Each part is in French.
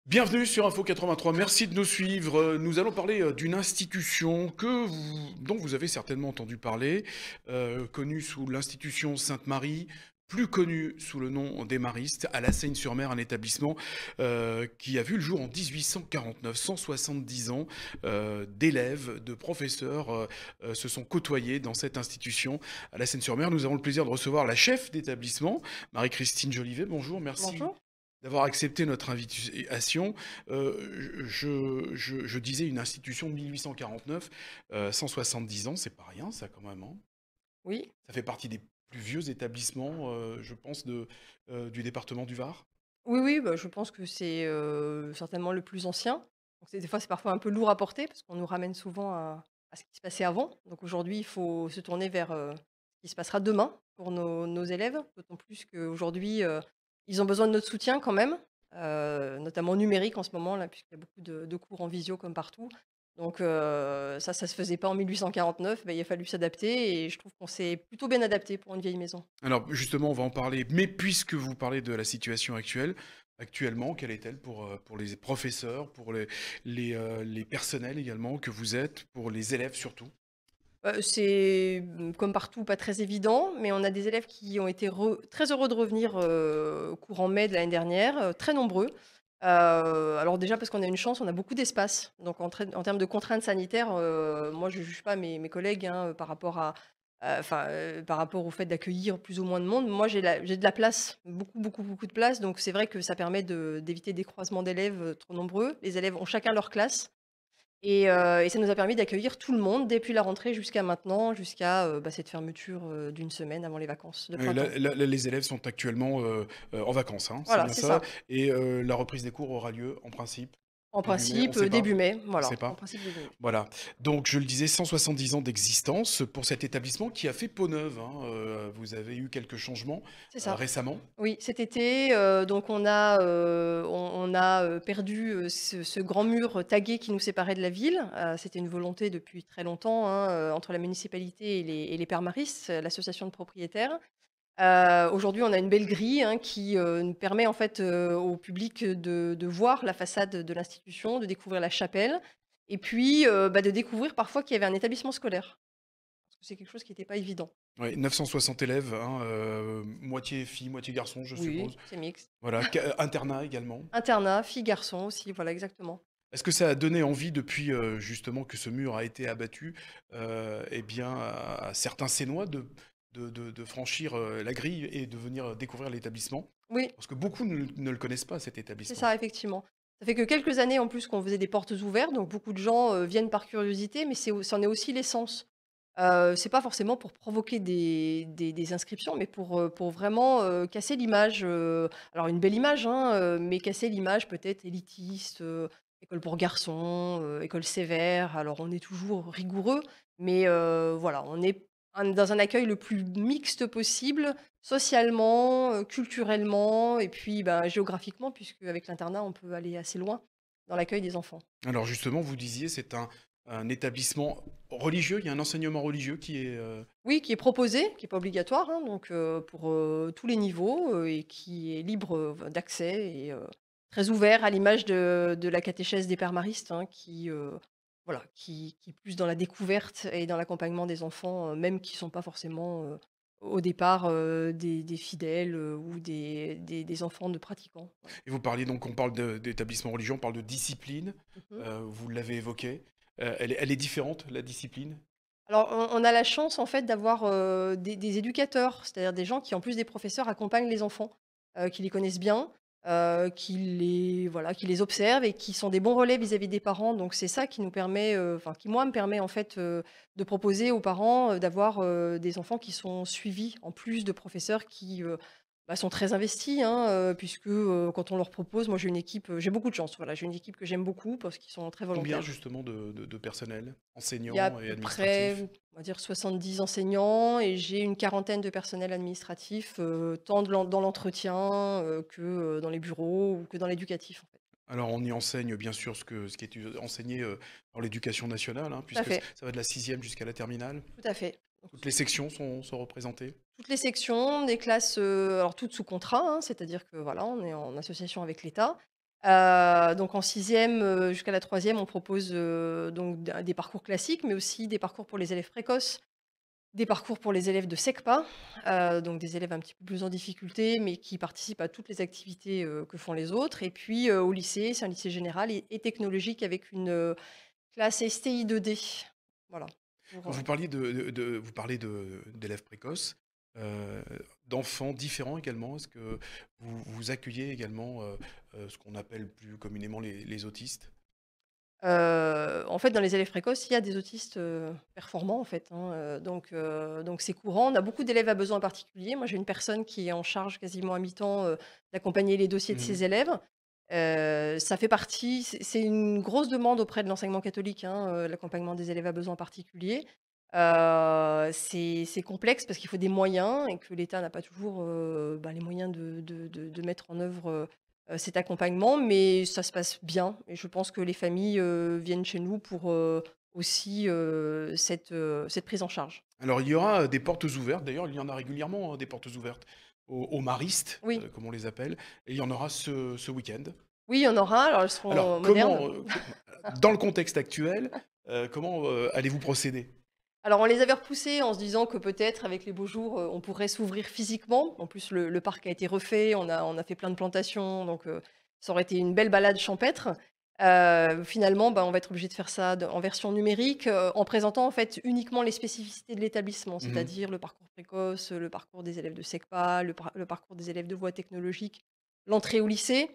Bienvenue sur Info 83, merci de nous suivre. Nous allons parler d'une institution dont vous avez certainement entendu parler, connue sous l'institution Sainte-Marie, plus connue sous le nom des Maristes, à La Seyne-sur-Mer, un établissement qui a vu le jour en 1849. 170 ans d'élèves, de professeurs se sont côtoyés dans cette institution à La Seyne-sur-Mer. Nous avons le plaisir de recevoir la chef d'établissement, Marie-Christine Jolivet. Bonjour, merci Bonjour. d'avoir accepté notre invitation. Je disais une institution de 1849, 170 ans, c'est pas rien, ça quand même, hein. Oui, Ça fait partie des plus vieux établissements, je pense, du département du Var. oui, oui, bah, je pense que c'est, certainement le plus ancien. Donc c'est des fois, c'est parfois un peu lourd à porter parce qu'on nous ramène souvent à ce qui se passait avant. Donc aujourd'hui, il faut se tourner vers, ce qui se passera demain pour nos élèves, d'autant plus qu'aujourd'hui, ils ont besoin de notre soutien quand même, notamment numérique en ce moment là, puisqu'il y a beaucoup de cours en visio comme partout. Donc ça se faisait pas en 1849, bah, il a fallu s'adapter et je trouve qu'on s'est plutôt bien adapté pour une vieille maison. Alors justement, on va en parler, mais puisque vous parlez de la situation actuellement, quelle est-elle pour les professeurs, pour les personnels également que vous êtes, pour les élèves surtout? C'est, comme partout, pas très évident, mais on a des élèves qui ont été très heureux de revenir, courant mai de l'année dernière, très nombreux. Alors déjà parce qu'on a une chance, on a beaucoup d'espace, donc en termes de contraintes sanitaires, moi je juge pas mes collègues, hein, par rapport par rapport au fait d'accueillir plus ou moins de monde. Moi j'ai de la place, beaucoup, beaucoup, beaucoup de place, donc c'est vrai que ça permet d'éviter des croisements d'élèves, trop nombreux. Les élèves ont chacun leur classe. Et ça nous a permis d'accueillir tout le monde depuis la rentrée jusqu'à maintenant, jusqu'à, cette fermeture, d'1 semaine avant les vacances de Ouais, printemps. là, les élèves sont actuellement en vacances, hein, c'est Voilà, bien c'est ça. ça. Et la reprise des cours aura lieu en principe En début mai, on principe, sait pas? début mai, On sait voilà, en pas? principe début mai. Voilà. Donc je le disais, 170 ans d'existence pour cet établissement qui a fait peau neuve, hein. Vous avez eu quelques changements C'est ça. récemment. Oui, cet été, donc on a perdu, ce grand mur tagué qui nous séparait de la ville. C'était une volonté depuis très longtemps, hein, entre la municipalité et les Pères Maristes, l'association de propriétaires. Aujourd'hui, on a une belle grille, hein, qui, nous permet en fait, au public de voir la façade de l'institution, de découvrir la chapelle et puis, de découvrir parfois qu'il y avait un établissement scolaire. Parce que c'est quelque chose qui n'était pas évident. Ouais, 960 élèves, hein, moitié filles, moitié garçons, je Oui, suppose. c'est mixte. Voilà, internat également. Internat, filles, garçons aussi, voilà exactement. Est-ce que ça a donné envie depuis justement que ce mur a été abattu, eh bien, à certains Sénois de franchir la grille et de venir découvrir l'établissement? Oui, Parce que beaucoup ne le connaissent pas, cet c'est établissement. ça effectivement. Ça fait que quelques années en plus qu'on faisait des portes ouvertes, donc beaucoup de gens, viennent par curiosité, mais c'en est aussi l'essence. C'est pas forcément pour provoquer des inscriptions, mais pour vraiment, casser l'image, alors une belle image, hein, mais casser l'image peut-être élitiste, école pour garçons, école sévère. Alors on est toujours rigoureux, mais voilà, on est dans un accueil le plus mixte possible, socialement, culturellement et puis, géographiquement puisque avec l'internat, on peut aller assez loin dans l'accueil des enfants. Alors justement, vous disiez, c'est un établissement religieux, il y a un enseignement religieux qui est... Oui, qui est proposé, qui est pas obligatoire, hein, donc pour, tous les niveaux, et qui est libre, d'accès et très ouvert à l'image de la catéchèse des pères maristes, hein, qui, voilà, qui est plus dans la découverte et dans l'accompagnement des enfants, même qui sont pas forcément, au départ, des fidèles, ou des enfants de pratiquants. Voilà. Et vous parliez donc, on parle d'établissement religieux, on parle de discipline, Mmh. vous l'avez évoqué. Elle est différente, la discipline? Alors on a la chance en fait d'avoir, des éducateurs, c'est-à-dire des gens qui en plus des professeurs accompagnent les enfants, qui les connaissent bien, qui les observent et qui sont des bons relais vis-à-vis des parents. Donc c'est ça qui nous permet, enfin qui moi me permet en fait, de proposer aux parents, d'avoir, des enfants qui sont suivis en plus de professeurs qui, sont très investis, hein, puisque, quand on leur propose moi j'ai une équipe, j'ai beaucoup de chance, voilà, j'ai une équipe que j'aime beaucoup parce qu'ils sont très Combien volontaires. justement de personnel, Il y a à enseignants et peu près, administratifs? on va dire 70 enseignants et j'ai une quarantaine de personnels administratifs, tant dans l'entretien, que, dans les bureaux ou que dans l'éducatif, en fait. Alors on y enseigne bien sûr ce qui est enseigné dans l'éducation nationale, hein, Tout à puisque fait, ça va de la sixième jusqu'à la terminale. tout à fait. Donc Toutes les sections sont représentées. toutes les sections, des classes, alors toutes sous contrat, hein, c'est-à-dire que voilà, on est en association avec l'État. Donc en sixième jusqu'à la troisième, on propose, donc des parcours classiques, mais aussi des parcours pour les élèves précoces, des parcours pour les élèves de SECPA, donc des élèves un petit peu plus en difficulté, mais qui participent à toutes les activités, que font les autres. Et puis, au lycée, c'est un lycée général et technologique avec une, classe STI 2D. Voilà, pour, Quand vous parliez vous parlez d'élèves précoces, heu, d'enfants différents également. Est-ce que vous accueillez également, ce qu'on appelle plus communément les autistes? En fait, dans les élèves précoces, il y a des autistes, performants, en fait, hein, donc c'est courant. On a beaucoup d'élèves à besoins particuliers. Moi, j'ai une personne qui est en charge quasiment à mi-temps, d'accompagner les dossiers de Mmh. ses élèves. Ça fait partie c'est une grosse demande auprès de l'enseignement catholique, hein, l'accompagnement des élèves à besoins particuliers. C'est complexe parce qu'il faut des moyens et que l'État n'a pas toujours, les moyens de mettre en œuvre, cet accompagnement, mais ça se passe bien et je pense que les familles, viennent chez nous pour, aussi, cette prise en charge. Alors il y aura, des portes ouvertes, d'ailleurs il y en a régulièrement, hein, des portes ouvertes aux maristes, Oui, comme on les appelle, et il y en aura ce week-end. oui, il y en aura, alors elles Alors seront modernes. comment, dans le contexte actuel, comment, allez-vous procéder? Alors on les avait repoussés en se disant que peut-être avec les beaux jours, on pourrait s'ouvrir physiquement. En plus le parc a été refait, on a fait plein de plantations, donc ça aurait été une belle balade champêtre. Finalement, on va être obligé de faire ça en version numérique, en présentant en fait uniquement les spécificités de l'établissement, Mmh. c'est-à-dire le parcours précoce, le parcours des élèves de SECPA, le parcours des élèves de voie technologique, l'entrée au lycée,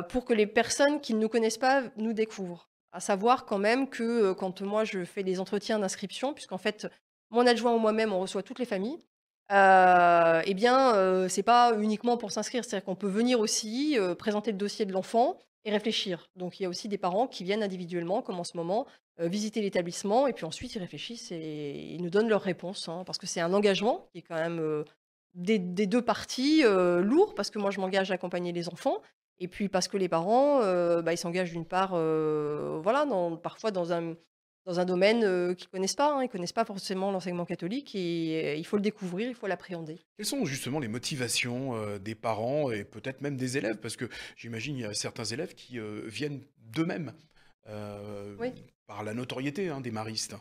pour que les personnes qui ne nous connaissent pas nous découvrent. À savoir quand même que, quand moi je fais les entretiens d'inscription, puisqu'en fait, mon adjoint ou moi-même, on reçoit toutes les familles, c'est pas uniquement pour s'inscrire. C'est-à-dire qu'on peut venir aussi, présenter le dossier de l'enfant et réfléchir. Donc il y a aussi des parents qui viennent individuellement, comme en ce moment, visiter l'établissement et puis ensuite ils réfléchissent et ils nous donnent leurs réponses, hein. Parce que c'est un engagement qui est quand même, des 2 parties, lourd parce que moi je m'engage à accompagner les enfants et puis parce que les parents, ils s'engagent d'une part, voilà, parfois dans un domaine, qu'ils connaissent pas, hein. Ils connaissent pas forcément l'enseignement catholique et il faut le découvrir, il faut l'appréhender. Quelles sont justement les motivations, des parents et peut-être même des élèves? Parce que j'imagine il y a certains élèves qui, viennent d'eux-mêmes, heu, Oui. par la notoriété, hein, des maristes.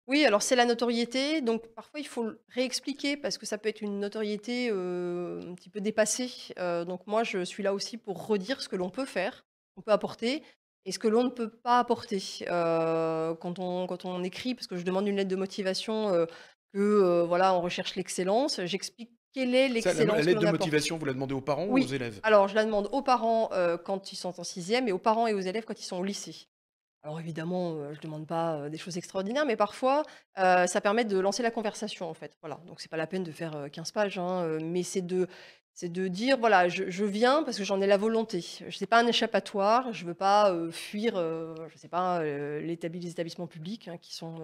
Oui, alors c'est la notoriété, donc parfois il faut le réexpliquer parce que ça peut être une notoriété, un petit peu dépassée. Donc moi je suis là aussi pour redire ce que l'on peut faire, qu'on peut apporter et ce que l'on ne peut pas apporter. Quand on écrit, parce que je demande une lettre de motivation, que, voilà, on recherche l'excellence, j'explique quelle est Ça, la l'excellence que lettre l'on de apporte. motivation, vous la demandez aux parents ou aux Oui, élèves? alors je la demande aux parents, quand ils sont en sixième et aux parents et aux élèves quand ils sont au lycée. Alors évidemment, je demande pas, des choses extraordinaires, mais parfois, ça permet de lancer la conversation, en fait. Voilà, donc c'est pas la peine de faire, 15 pages, hein, mais c'est de dire: «Voilà, je viens parce que j'en ai la volonté. C'est pas un échappatoire, je veux pas, fuir, je sais pas, les établissements publics, hein, qui sont,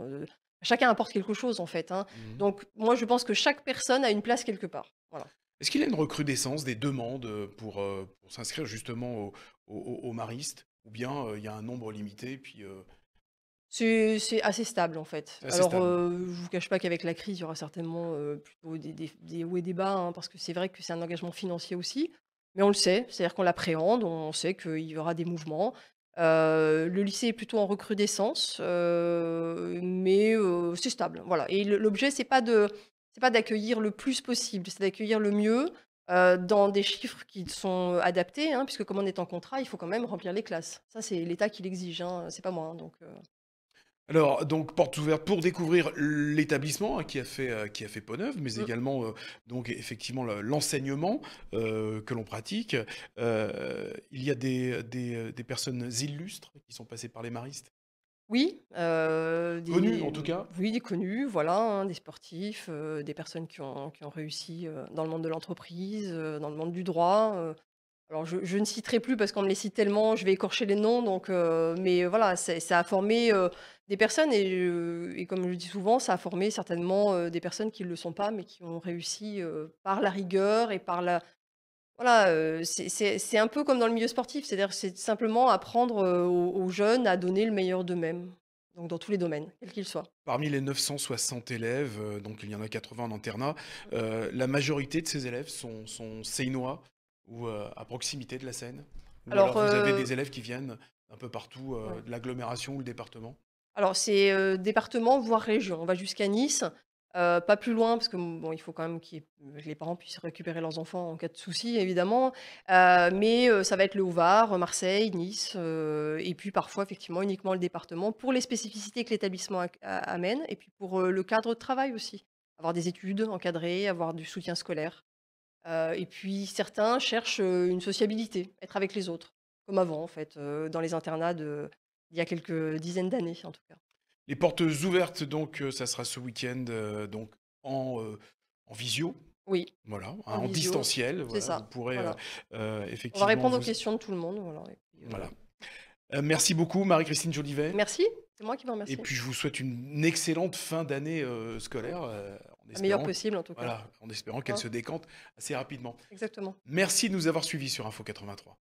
chacun apporte quelque chose, en fait, hein. Mmh. Donc moi, je pense que chaque personne a une place quelque part. Voilà. Est-ce qu'il y a une recrudescence des demandes, pour s'inscrire justement aux maristes? Ou bien, il y a un nombre limité et puis, C'est assez stable, en fait. c'est assez Alors, stable? je vous cache pas qu'avec la crise, il y aura certainement, plutôt des hauts et des bas, hein, parce que c'est vrai que c'est un engagement financier aussi. Mais on le sait, c'est-à-dire qu'on l'appréhende, on sait qu'il y aura des mouvements. Le lycée est plutôt en recrudescence, mais c'est stable, voilà. Et l'objet, c'est pas d'accueillir le plus possible, c'est d'accueillir le mieux, dans des chiffres qui sont adaptés, hein, puisque comme on est en contrat, il faut quand même remplir les classes. Ça, c'est l'État qui l'exige, hein, c'est pas moi, hein, donc Alors donc portes ouvertes pour découvrir l'établissement, hein, qui a fait peau neuve, mais mmh. également, donc effectivement l'enseignement, que l'on pratique. Il y a des personnes illustres qui sont passées par les maristes? Oui, Connues en tout cas? oui, des connus, voilà, hein, des sportifs, des personnes qui ont réussi, dans le monde de l'entreprise, dans le monde du droit, alors je ne citerai plus parce qu'on me les cite tellement, je vais écorcher les noms donc mais voilà, ça a formé, des personnes et comme je le dis souvent, ça a formé certainement, des personnes qui ne le sont pas, mais qui ont réussi, par la rigueur et par la voilà, c'est un peu comme dans le milieu sportif, c'est-à-dire c'est simplement apprendre, aux jeunes à donner le meilleur d'eux-mêmes, donc dans tous les domaines, quels qu'ils soient. Parmi les 960 élèves, donc il y en a 80 en internat, la majorité de ces élèves sont sénois ou, à proximité de la Seine? Ou alors Alors, vous avez des élèves qui viennent un peu partout, ouais. de l'agglomération ou le département? Alors c'est, département, voire région. On va jusqu'à Nice, pas plus loin parce que, bon, il faut quand même que les parents puissent récupérer leurs enfants en cas de souci évidemment. Mais ça va être le Haut-Var, Marseille, Nice, et puis parfois effectivement uniquement le département pour les spécificités que l'établissement amène et puis pour, le cadre de travail aussi. Avoir des études encadrées, avoir du soutien scolaire. Et puis certains cherchent, une sociabilité, être avec les autres, comme avant en fait, dans les internats d'il y a quelques dizaines d'années en tout cas. Les portes ouvertes donc, ça sera ce week-end, donc en, heu, en visio, Oui, voilà, hein, en en visio, distanciel, c'est voilà, vous ça, pourrez, voilà. On va effectivement répondre aux vous questions de tout le monde, voilà et puis, voilà. Merci beaucoup Marie-Christine Jolivet merci, c'est moi qui vous et remercie. puis je vous souhaite une excellente fin d'année, scolaire, en La meilleure espérant possible en tout cas, voilà, en espérant qu'elle hein, se décante assez rapidement. exactement. Merci de nous avoir suivis sur Info 83.